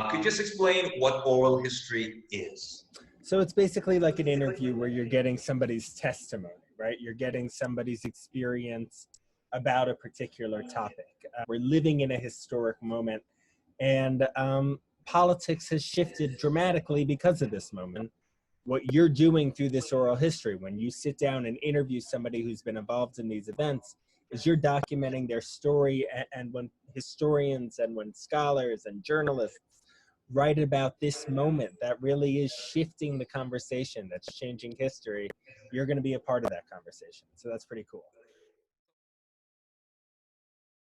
Could you just explain what oral history is? So it's basically like an interview where you're getting somebody's testimony, right? You're getting somebody's experience about a particular topic. We're living in a historic moment, and politics has shifted dramatically because of this moment. What you're doing through this oral history, when you sit down and interview somebody who's been involved in these events, is you're documenting their story. And when historians and when scholars and journalists write about this moment that really is shifting the conversation, that's changing history, you're going to be a part of that conversation. So that's pretty cool.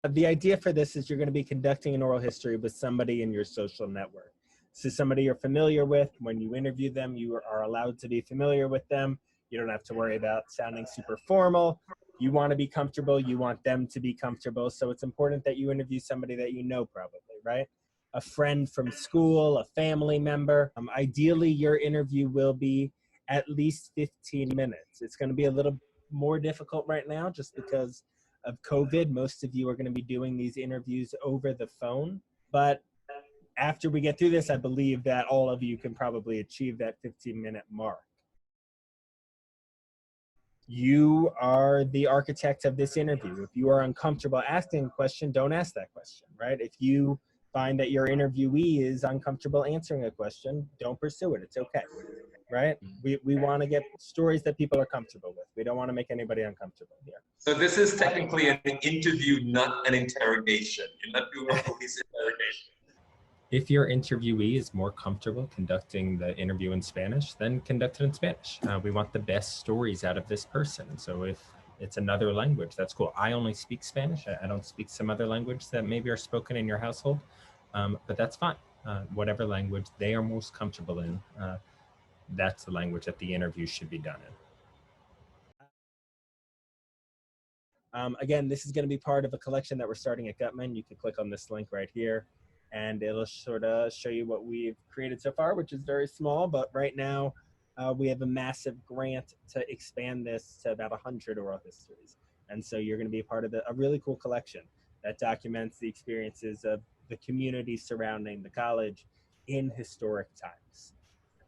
The idea for this is you're going to be conducting an oral history with somebody in your social network. So somebody you're familiar with. When you interview them, you are allowed to be familiar with them. You don't have to worry about sounding super formal. You want to be comfortable. You want them to be comfortable. So it's important that you interview somebody that you know, probably, right? A friend from school, a family member. Ideally, your interview will be at least 15 minutes. It's going to be a little more difficult right now just because of COVID. Most of you are going to be doing these interviews over the phone. But after we get through this, I believe that all of you can probably achieve that 15-minute mark. You are the architect of this interview. If you are uncomfortable asking a question, don't ask that question, right? If you find that your interviewee is uncomfortable answering a question, don't pursue it. It's okay, right? We want to get stories that people are comfortable with. We don't want to make anybody uncomfortable here. So this is technically an interview, not an interrogation. You're not doing a police interrogation. If your interviewee is more comfortable conducting the interview in Spanish, then conduct it in Spanish. We want the best stories out of this person. So if it's another language, that's cool. I only speak Spanish. I don't speak some other language that maybe are spoken in your household, but that's fine. Whatever language they are most comfortable in, that's the language that the interview should be done in. Again, this is going to be part of a collection that we're starting at Gutman. You can click on this link right here, and it'll sort of show you what we've created so far, which is very small, but right now we have a massive grant to expand this to about 100 oral histories. And so you're going to be a part of a really cool collection that documents the experiences of the community surrounding the college in historic times.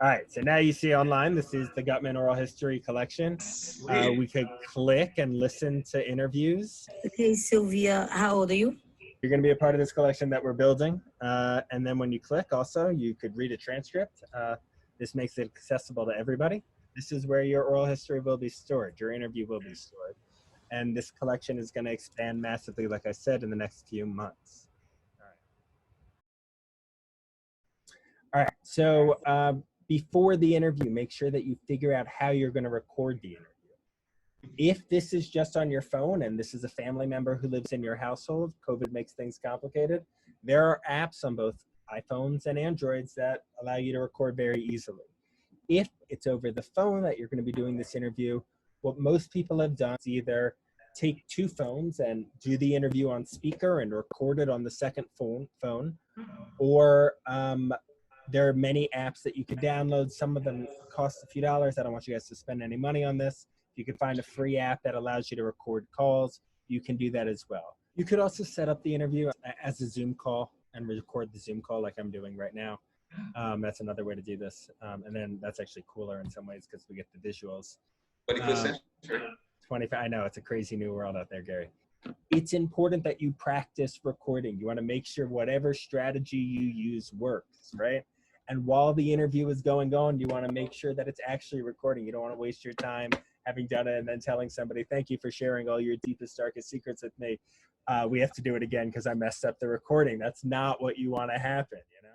All right, so now you see online, this is the Gutman Oral History Collection. We could click and listen to interviews. Okay, Sylvia, how old are you? You're going to be a part of this collection that we're building. And then when you click also, you could read a transcript. This makes it accessible to everybody. This is where your oral history will be stored. Your interview will be stored. And this collection is going to expand massively, like I said, in the next few months. All right, so before the interview, make sure that you figure out how you're going to record the interview. If this is just on your phone and this is a family member who lives in your household, COVID makes things complicated. There are apps on both iPhones and Androids that allow you to record very easily. If it's over the phone that you're going to be doing this interview, what most people have done is either take two phones and do the interview on speaker and record it on the second phone, or there are many apps that you could download. Some of them cost a few dollars. I don't want you guys to spend any money on this. If you can find a free app that allows you to record calls, you can do that as well. You could also set up the interview as a Zoom call and record the Zoom call like I'm doing right now. That's another way to do this. And then that's actually cooler in some ways because we get the visuals. 21st century. 25, I know, it's a crazy new world out there, Gary. It's important that you practice recording. You want to make sure whatever strategy you use works, right? And while the interview is going on, you want to make sure that it's actually recording. You don't want to waste your time having done it and then telling somebody, thank you for sharing all your deepest, darkest secrets with me. We have to do it again because I messed up the recording. That's not what you want to happen, you know?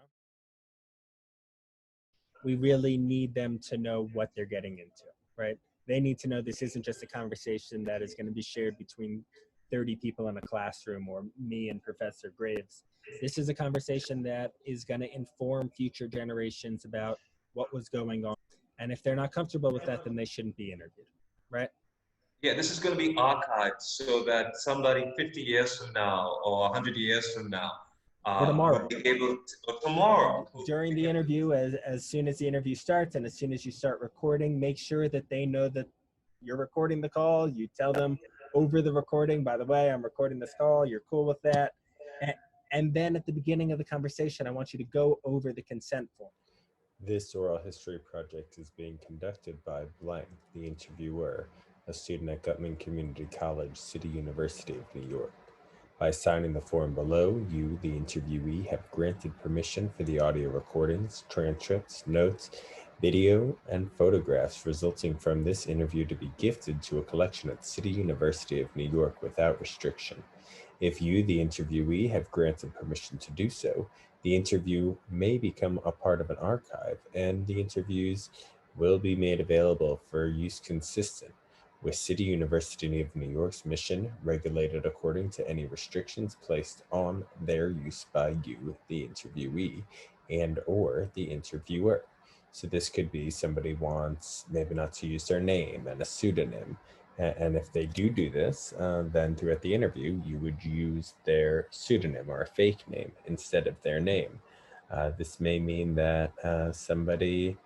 We really need them to know what they're getting into, right? They need to know this isn't just a conversation that is going to be shared between 30 people in a classroom or me and Professor Graves. This is a conversation that is going to inform future generations about what was going on. And if they're not comfortable with that, then they shouldn't be interviewed, right? Yeah, this is going to be archived so that somebody 50 years from now or 100 years from now or tomorrow. will be able to, or tomorrow. During the interview, as soon as the interview starts and as soon as you start recording, make sure that they know that you're recording the call. You tell them over the recording, by the way, I'm recording this call. You're cool with that. And then at the beginning of the conversation, I want you to go over the consent form. This oral history project is being conducted by blank, the interviewer, a student at Gutman Community College, City University of New York. By signing the form below, you, the interviewee, have granted permission for the audio recordings, transcripts, notes, video, and photographs resulting from this interview to be gifted to a collection at City University of New York without restriction. If you, the interviewee, have granted permission to do so, the interview may become a part of an archive, and the interviews will be made available for use consistent with City University of New York's mission, regulated according to any restrictions placed on their use by you, the interviewee, and or the interviewer. So this could be somebody wants maybe not to use their name and a pseudonym. And if they do this, then throughout the interview, you would use their pseudonym or a fake name instead of their name. This may mean that somebody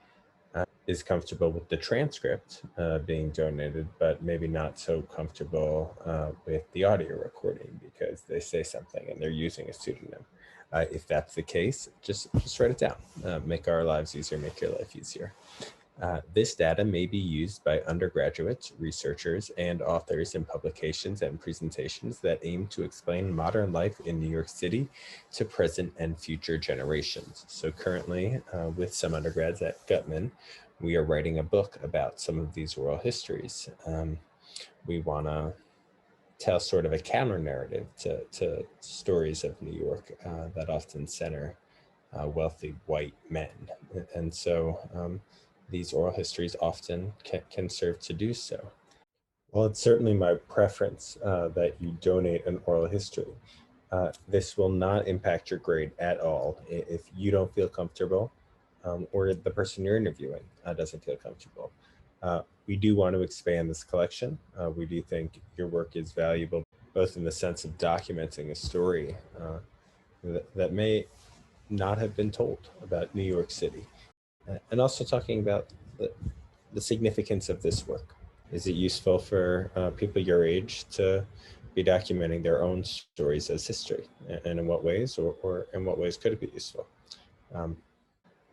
is comfortable with the transcript being donated, but maybe not so comfortable with the audio recording because they say something and they're using a pseudonym. If that's the case, just write it down. Make our lives easier, make your life easier. This data may be used by undergraduates, researchers, and authors in publications and presentations that aim to explain modern life in New York City to present and future generations. So currently, with some undergrads at Gutman, we are writing a book about some of these oral histories. We want to tell sort of a counter narrative to stories of New York that often center wealthy white men. And so these oral histories often can serve to do so. Well, it's certainly my preference that you donate an oral history. This will not impact your grade at all if you don't feel comfortable or the person you're interviewing doesn't feel comfortable. We do want to expand this collection. We do think your work is valuable, both in the sense of documenting a story that may not have been told about New York City, and also talking about the significance of this work. Is it useful for people your age to be documenting their own stories as history? And in what ways, or in what ways could it be useful?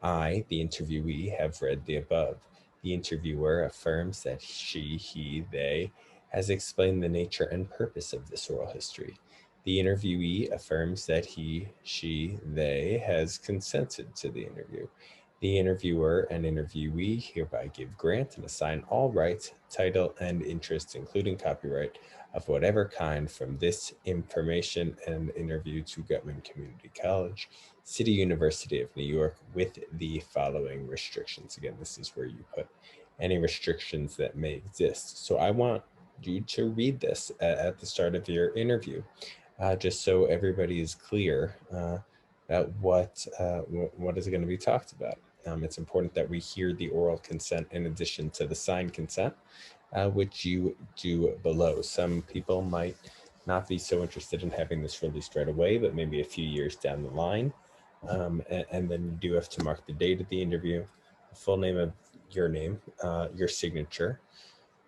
I, the interviewee, have read the above. The interviewer affirms that she, he, they has explained the nature and purpose of this oral history. The interviewee affirms that he, she, they has consented to the interview. The interviewer and interviewee hereby give, grant, and assign all rights, title, and interests, including copyright, of whatever kind from this information and interview to Gutman Community College, City University of New York, with the following restrictions. Again, this is where you put any restrictions that may exist. So I want you to read this at the start of your interview, just so everybody is clear about what is going to be talked about. It's important that we hear the oral consent in addition to the signed consent, which you do below. Some people might not be so interested in having this released right away, but maybe a few years down the line. And then you do have to mark the date of the interview, the full name of your name, your signature,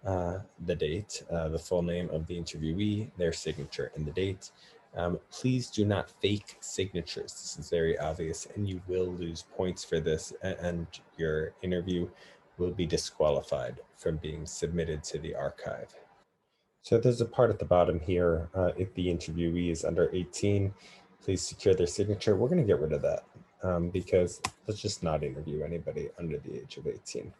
the date, the full name of the interviewee, their signature, and the date. Please do not fake signatures. This is very obvious, and you will lose points for this, and your interview will be disqualified from being submitted to the archive. So there's a part at the bottom here. If the interviewee is under 18, please secure their signature. We're going to get rid of that because let's just not interview anybody under the age of 18.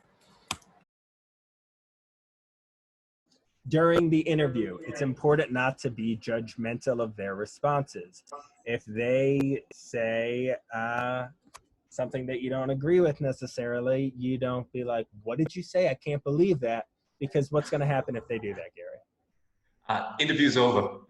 During the interview, it's important not to be judgmental of their responses. If they say something that you don't agree with necessarily, you don't be like, what did you say? I can't believe that. Because what's going to happen if they do that, Gary? Interview's over.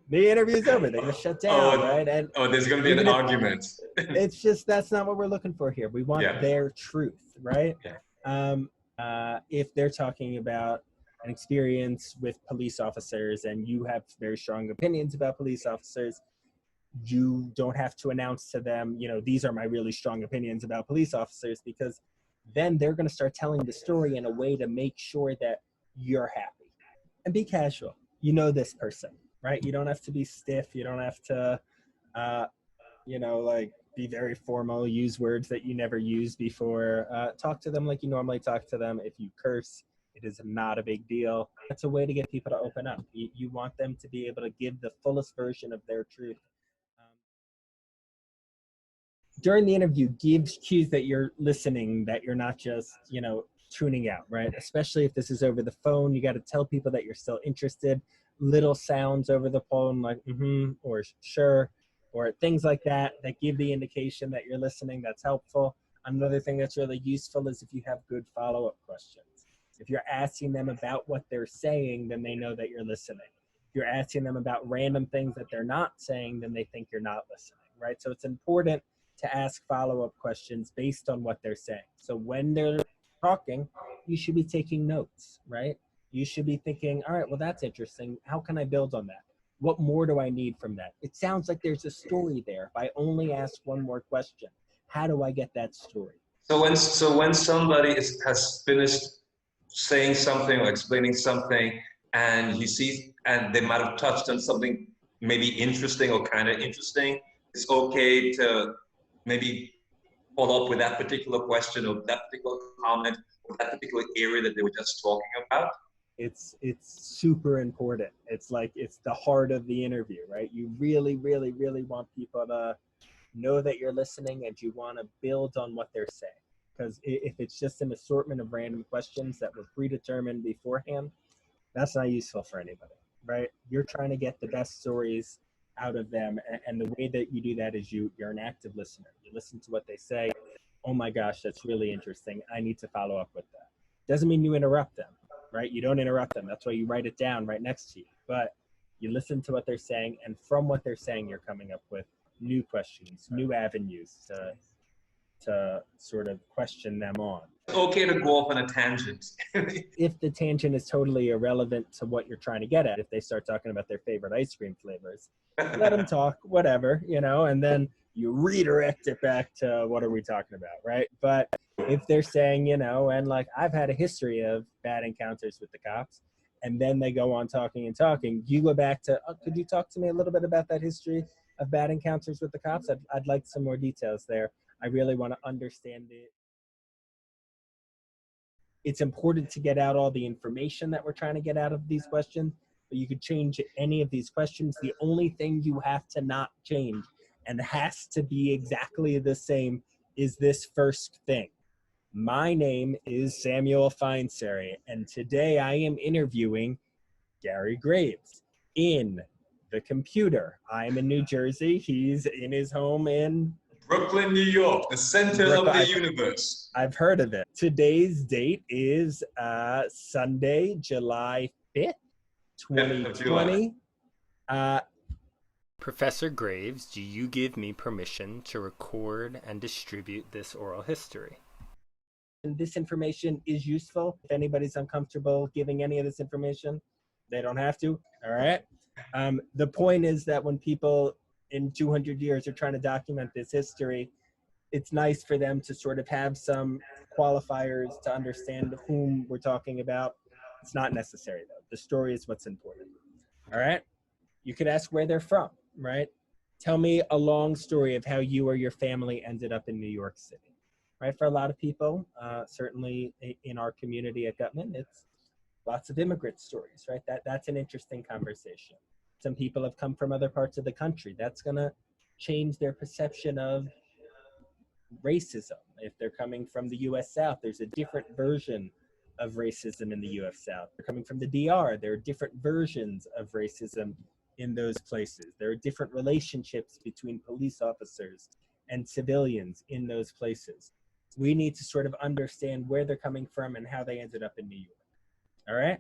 The interview's over. They're going to shut down, right? And there's going to be an argument. It's just, that's not what we're looking for here. We want their truth, right? Yeah. If they're talking about an experience with police officers and you have very strong opinions about police officers, you don't have to announce to them, you know, these are my really strong opinions about police officers, because then they're going to start telling the story in a way to make sure that you're happy. And be casual. You know this person, right? You don't have to be stiff. You don't have to like be very formal, use words that you never used before. Talk to them like you normally talk to them. If you curse, it is not a big deal. That's a way to get people to open up. You want them to be able to give the fullest version of their truth. During the interview, give cues that you're listening, that you're not just, tuning out, right? Especially if this is over the phone, you got to tell people that you're still interested. Little sounds over the phone like or sure, or things like that give the indication that you're listening. That's helpful. Another thing that's really useful is if you have good follow-up questions. If you're asking them about what they're saying, then they know that you're listening. If you're asking them about random things that they're not saying, then they think you're not listening, right? So it's important to ask follow-up questions based on what they're saying. So when they're talking, you should be taking notes, right? You should be thinking, all right, well, that's interesting. How can I build on that? What more do I need from that? It sounds like there's a story there. If I only ask one more question, how do I get that story? So when somebody has finished saying something or explaining something, and you see, and they might have touched on something maybe interesting or kind of interesting, it's okay to maybe follow up with that particular question or that particular comment or that particular area that they were just talking about. It's super important. It's like it's the heart of the interview, right? You really, really, really want people to know that you're listening, and you want to build on what they're saying. Because if it's just an assortment of random questions that were predetermined beforehand, that's not useful for anybody, right? You're trying to get the best stories out of them, and the way that you do that is you're an active listener. You listen to what they say. Oh my gosh, that's really interesting. I need to follow up with that. Doesn't mean you interrupt them, right? You don't interrupt them. That's why you write it down right next to you. But you listen to what they're saying, and from what they're saying, you're coming up with new questions, new avenues to sort of question them on. It's okay to go off on a tangent. If the tangent is totally irrelevant to what you're trying to get at, if they start talking about their favorite ice cream flavors, let them talk, whatever, and then you redirect it back to what are we talking about, right? But if they're saying, and like I've had a history of bad encounters with the cops, and then they go on talking and talking, you go back to, could you talk to me a little bit about that history of bad encounters with the cops? I'd like some more details there. I really want to understand it. It's important to get out all the information that we're trying to get out of these questions, but you could change any of these questions. The only thing you have to not change and has to be exactly the same is this first thing. My name is Samuel Feinsary, and today I am interviewing Gary Graves in the computer. I'm in New Jersey. He's in his home in Brooklyn, New York, the center of the universe. I've heard of it. Today's date is Sunday, July 5th, 2020. Professor Graves, do you give me permission to record and distribute this oral history? And this information is useful. If anybody's uncomfortable giving any of this information, they don't have to. All right. The point is that when people in 200 years are trying to document this history, it's nice for them to sort of have some qualifiers to understand whom we're talking about. It's not necessary though. The story is what's important. All right. You could ask where they're from, right? Tell me a long story of how you or your family ended up in New York City, right? For a lot of people, certainly in our community at Gutman, it's lots of immigrant stories, right? That's an interesting conversation. Some people have come from other parts of the country. That's gonna change their perception of racism. If they're coming from the US South, there's a different version of racism in the US South. They're coming from the DR, there are different versions of racism in those places. There are different relationships between police officers and civilians in those places. We need to sort of understand where they're coming from and how they ended up in New York. All right?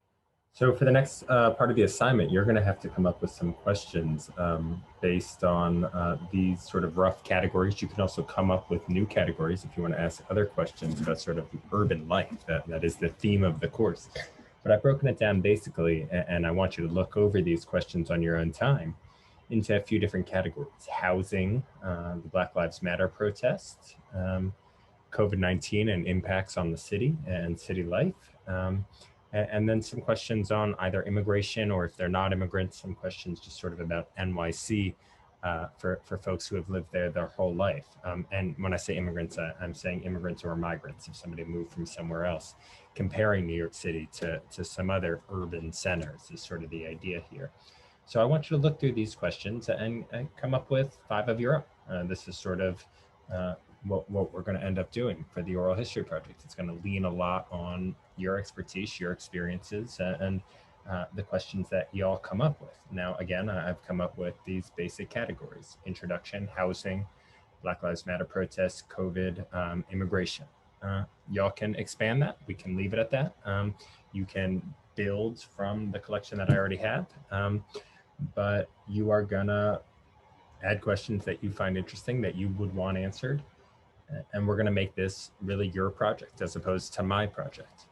So for the next part of the assignment, you're going to have to come up with some questions based on these sort of rough categories. You can also come up with new categories if you want to ask other questions about sort of urban life. That is the theme of the course. But I've broken it down basically, and I want you to look over these questions on your own time into a few different categories. Housing, the Black Lives Matter protest, COVID-19 and impacts on the city and city life. And then some questions on either immigration, or if they're not immigrants, some questions just sort of about NYC for folks who have lived there their whole life. And when I say immigrants, I'm saying immigrants or migrants, if somebody moved from somewhere else. Comparing New York City to some other urban centers is sort of the idea here. So I want you to look through these questions and come up with 5 of your own. This is sort of what we're going to end up doing for the oral history project. It's going to lean a lot on your expertise, your experiences, and the questions that you all come up with. Now, again, I've come up with these basic categories: introduction, housing, Black Lives Matter protests, COVID, immigration. Y'all can expand that. We can leave it at that. You can build from the collection that I already have, but you are gonna add questions that you find interesting, that you would want answered. And we're gonna make this really your project as opposed to my project.